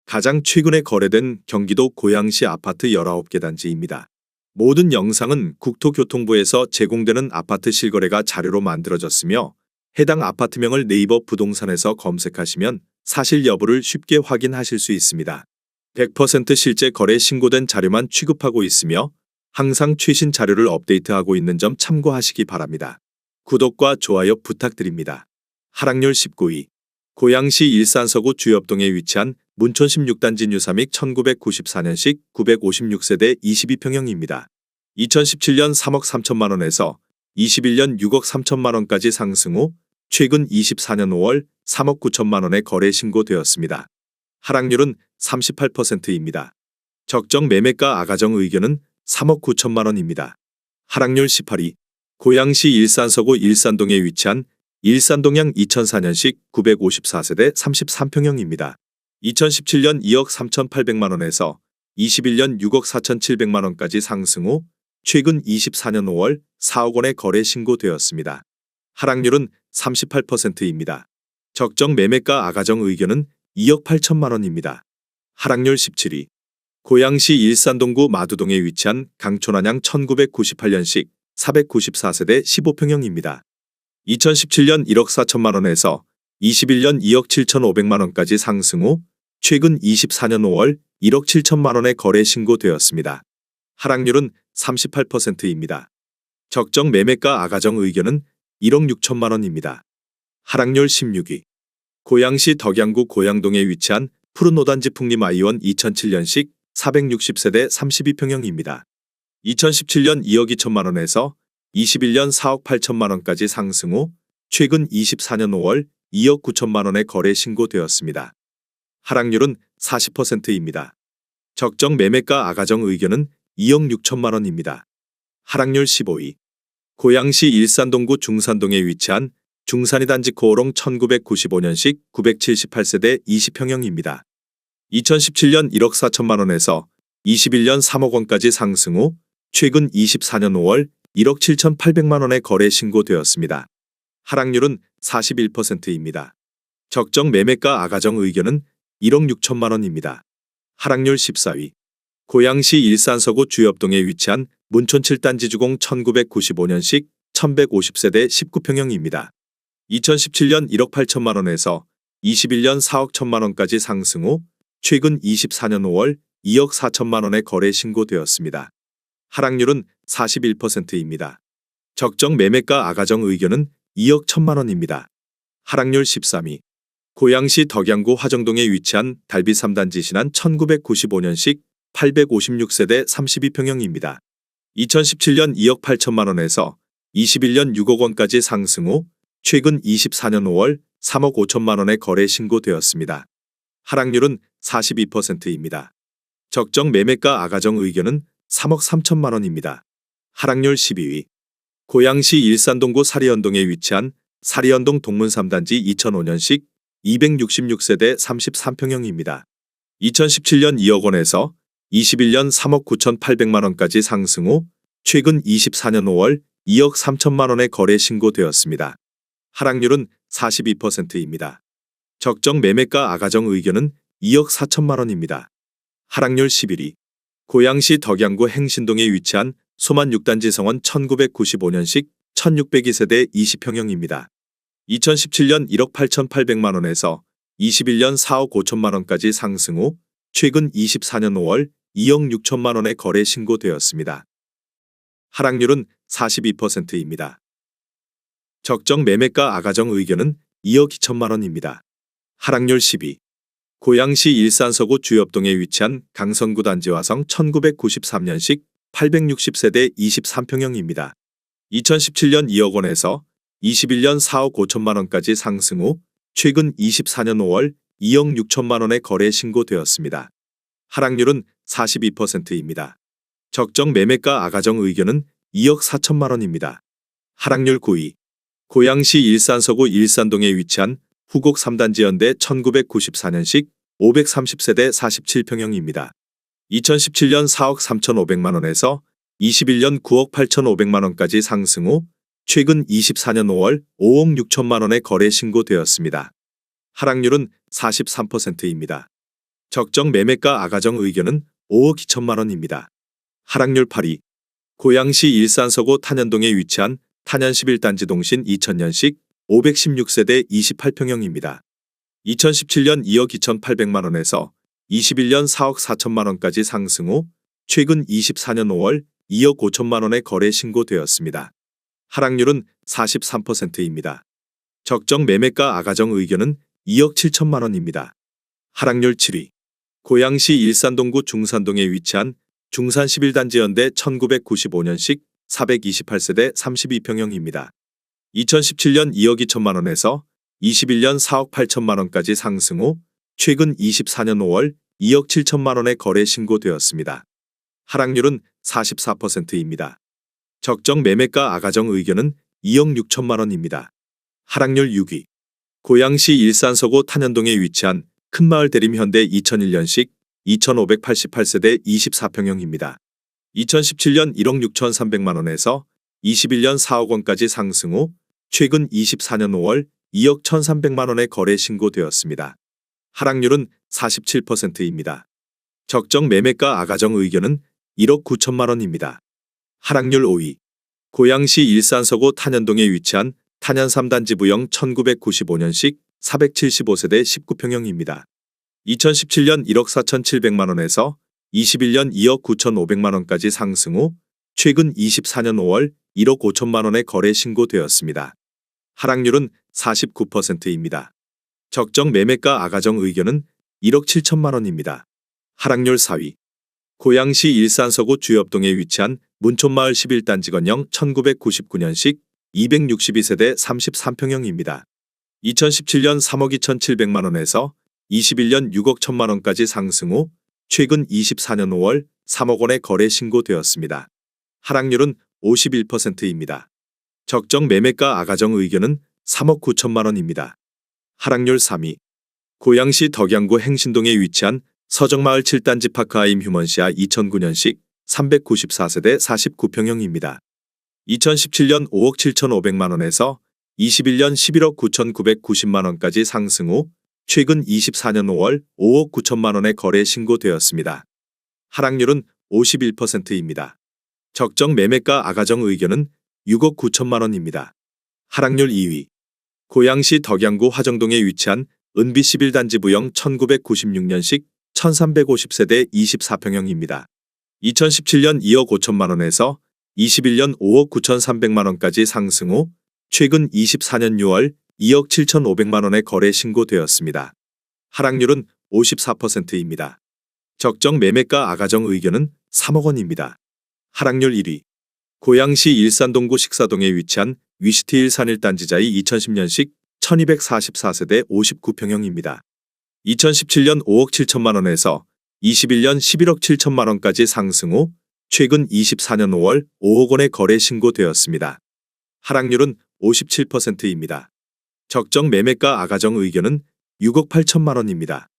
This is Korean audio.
가장 최근에 거래된 경기도 고양시 아파트 19개 단지입니다. 모든 영상은 국토교통부에서 제공되는 아파트 실거래가 자료로 만들어졌으며 해당 아파트명을 네이버 부동산에서 검색하시면 사실 여부를 쉽게 확인하실 수 있습니다. 100% 실제 거래 신고된 자료만 취급하고 있으며 항상 최신 자료를 업데이트하고 있는 점 참고하시기 바랍니다. 구독과 좋아요 부탁드립니다. 하락률 19위. 고양시 일산서구 주엽동에 위치한 문촌 16단지 뉴삼익 1994년식 956세대 22평형입니다. 2017년 3억 3천만 원에서 21년 6억 3천만 원까지 상승 후 최근 24년 5월 3억 9천만 원에 거래 신고되었습니다. 하락률은 38%입니다. 적정 매매가 아가정 의견은 3억 9천만 원입니다. 하락률 18위. 고양시 일산서구 일산동에 위치한 일산동양 2004년식 954세대 33평형입니다. 2017년 2억 3,800만 원에서 21년 6억 4,700만 원까지 상승 후 최근 24년 5월 4억 원에 거래 신고되었습니다. 하락률은 38%입니다. 적정 매매가 아가정 의견은 2억 8천만 원입니다. 하락률 17위. 고양시 일산동구 마두동에 위치한 강촌안양 1998년식 494세대 15평형입니다. 2017년 1억 4천만 원에서 21년 2억 7,500만 원까지 상승 후 최근 24년 5월 1억 7천만 원에 거래 신고되었습니다. 하락률은 38%입니다. 적정 매매가 아가정 의견은 1억 6천만 원입니다. 하락률 16위. 고양시 덕양구 고양동에 위치한 푸른 5단지 풍림아이원 2007년식 460세대 32평형입니다. 2017년 2억 2천만 원에서 21년 4억 8천만 원까지 상승 후 최근 24년 5월 2억 9천만 원에 거래 신고되었습니다. 하락률은 40%입니다. 적정 매매가 아가정 의견은 2억 6천만 원입니다. 하락률 15위. 고양시 일산동구 중산동에 위치한 중산이 단지 코오롱 1995년식 978세대 20평형입니다. 2017년 1억 4천만 원에서 21년 3억 원까지 상승 후 최근 24년 5월 1억 7,800만 원에 거래 신고되었습니다. 하락률은 41%입니다. 적정 매매가 아가정 의견은 1억 6천만 원입니다. 하락률 14위. 고양시 일산서구 주엽동에 위치한 문촌 7단지 주공 1995년식 1150세대 19평형입니다. 2017년 1억 8천만 원에서 21년 4억 1천만 원까지 상승 후 최근 24년 5월 2억 4천만 원에 거래 신고되었습니다. 하락률은 41%입니다. 적정 매매가 아가정 의견은 2억 1천만 원입니다. 하락률 13위. 고양시 덕양구 화정동에 위치한 달비 3단지 신한 1995년식 856세대 32평형입니다. 2017년 2억 8천만 원에서 21년 6억 원까지 상승 후 최근 24년 5월 3억 5천만 원에 거래 신고되었습니다. 하락률은 42%입니다. 적정 매매가 아가정 의견은 3억 3천만 원입니다. 하락률 12위. 고양시 일산동구 사리현동에 위치한 사리현동 동문 3단지 2005년식 266세대 33평형입니다. 2017년 2억 원에서 21년 3억 9,800만 원까지 상승 후 최근 24년 5월 2억 3천만 원에 거래 신고되었습니다. 하락률은 42%입니다. 적정 매매가 아가정 의견은 2억 4천만 원입니다. 하락률 11위. 고양시 덕양구 행신동에 위치한 소만 6단지 성원 1995년식 1602세대 20평형입니다. 2017년 1억 8,800만 원에서 21년 4억 5천만 원까지 상승 후 최근 24년 5월 2억 6천만 원에 거래 신고되었습니다. 하락률은 42%입니다. 적정 매매가 아가정 의견은 2억 2천만 원입니다. 하락률 10위. 고양시 일산서구 주엽동에 위치한 강선구 단지 화성 1993년식 860세대 23평형입니다. 2017년 2억 원에서 21년 4억 5천만 원까지 상승 후 최근 24년 5월 2억 6천만 원에 거래 신고되었습니다. 하락률은 42%입니다. 적정 매매가 아가정 의견은 2억 4천만 원입니다. 하락률 9위. 고양시 일산서구 일산동에 위치한 후곡 3단지 연대 1994년식 530세대 47평형입니다. 2017년 4억 3,500만 원에서 21년 9억 8,500만 원까지 상승 후 최근 24년 5월 5억 6천만 원에 거래 신고되었습니다. 하락률은 43%입니다. 적정 매매가 아가정 의견은 5억 2천만 원입니다. 하락률 8위. 고양시 일산서구 탄현동에 위치한 탄현 11단지 동신 2000년식 516세대 28평형입니다. 2017년 2억 2,800만 원에서 21년 4억 4천만 원까지 상승 후 최근 24년 5월 2억 5천만 원의 거래 신고되었습니다. 하락률은 43%입니다. 적정 매매가 아가정 의견은 2억 7천만 원입니다. 하락률 7위. 고양시 일산동구 중산동에 위치한 중산 11단지 연대 1995년식 428세대 32평형입니다. 2017년 2억 2천만 원에서 21년 4억 8천만 원까지 상승 후 최근 24년 5월 2억 7천만 원의 거래 신고되었습니다. 하락률은 44%입니다. 적정 매매가 아가정 의견은 2억 6천만 원입니다. 하락률 6위. 고양시 일산서구 탄현동에 위치한 큰마을 대림 현대 2001년식 2588세대 24평형입니다. 2017년 1억 6,300만 원에서 21년 4억 원까지 상승 후 최근 24년 5월 2억 1,300만 원의 거래 신고되었습니다. 하락률은 47%입니다. 적정 매매가 아가정 의견은 1억 9천만 원입니다. 하락률 5위. 고양시 일산서구 탄현동에 위치한 탄현 3단지 부영 1995년식 475세대 19평형입니다. 2017년 1억 4,700만 원에서 21년 2억 9,500만 원까지 상승 후 최근 24년 5월 1억 5천만 원의 거래 신고되었습니다. 하락률은 49%입니다. 적정 매매가 아가정 의견은 1억 7천만 원입니다. 하락률 4위. 고양시 일산서구 주엽동에 위치한 문촌마을 11단지 건영 1999년식 262세대 33평형입니다. 2017년 3억 2,700만 원에서 21년 6억 1천만 원까지 상승 후 최근 24년 5월 3억 원의 거래 신고되었습니다. 하락률은 51%입니다. 적정 매매가 아가정 의견은 3억 9천만 원입니다. 하락률 3위. 고양시 덕양구 행신동에 위치한 서정마을 7단지 파크하임 휴먼시아 2009년식 394세대 49평형입니다. 2017년 5억 7,500만 원에서 21년 11억 9,990만 원까지 상승 후 최근 24년 5월 5억 9천만 원의 거래 신고되었습니다. 하락률은 51%입니다. 적정 매매가 아가정 의견은 6억 9천만 원입니다. 하락률 2위. 고양시 덕양구 화정동에 위치한 은비 11단지 부영 1996년식 1350세대 24평형입니다. 2017년 2억 5천만 원에서 21년 5억 9,300만 원까지 상승 후 최근 24년 6월 2억 7,500만 원의 거래 신고되었습니다. 하락률은 54%입니다. 적정 매매가 아가정 의견은 3억 원입니다. 하락률 1위. 고양시 일산동구 식사동에 위치한 위시티 일산 1단지자이 2010년식 1244세대 59평형입니다. 2017년 5억 7천만 원에서 21년 11억 7천만 원까지 상승 후 최근 24년 5월 5억 원의 거래 신고되었습니다. 하락률은 57%입니다. 적정 매매가 아가정 의견은 6억 8천만 원입니다.